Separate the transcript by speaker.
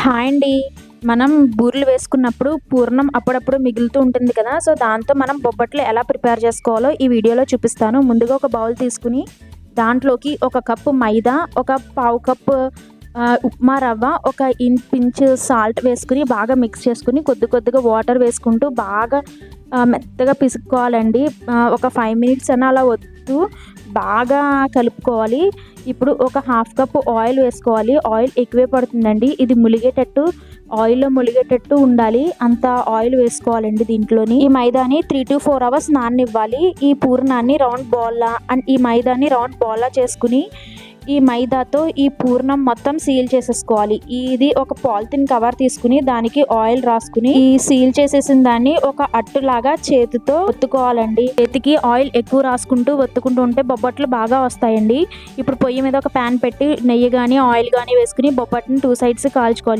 Speaker 1: Hi అండి. మనం బూరెలు వేసుకున్నప్పుడు పూర్ణం అప్పుడప్పుడు మిగులుతూ ఉంటుంది కదా! సో, దాంతో మనం బొబ్బట్లు ఎలా ప్రిపేర్ చేసుకోవాలో ఈ వీడియోలో చూపిస్తాను. ముందుగా ఒక బౌల్ తీసుకొని దాంట్లోకి ఒక కప్పు మైదా, ఒక పావు కప్పు ఉప్మా రవ్వ, ఒక పించ్ సాల్ట్ వేసుకొని బాగా మిక్స్ చేసుకొని కొద్ది కొద్దిగా వాటర్ వేసుకుంటూ బాగా మెత్తగా పిసుక్కోవాలండి. ఒక 5 మినిట్స్ అలా వత్తు బాగా కలుపుకోవాలి. ఇప్పుడు ఒక హాఫ్ కప్పు ఆయిల్ వేసుకోవాలి. ఆయిల్ ఎక్కువే పడుతుందండి. ఇది ములిగేటట్టు ఆయిల్‌లో ములిగేటట్టు ఉండాలి. అంత ఆయిల్ వేసుకోవాలండి దీంట్లోని. ఈ మైదాని 3-4 అవర్స్ నాననివ్వాలి. ఈ పూర్ణాన్ని ఈ మైదాని రౌండ్ బాల్‌లా చేసుకొని ఈ మైదాతో ఈ పూర్ణం మొత్తం సీల్ చేసేసుకోవాలి. ఇది ఒక పాలిథిన్ కవర్ తీసుకుని దానికి ఆయిల్ రాసుకుని ఈ సీల్ చేసేసిన దాన్ని ఒక అట్టులాగా చేతితో ఒత్తుకోవాలండి. చేతికి ఆయిల్ ఎక్కువ రాసుకుంటూ ఒత్తుకుంటూ ఉంటే బొబ్బట్లు బాగా వస్తాయండి. ఇప్పుడు పొయ్యి మీద ఒక ప్యాన్ పెట్టి నెయ్యి గాని ఆయిల్ గాని వేసుకుని బొబ్బట్ని 2 సైడ్స్ కాల్చుకోవాలి.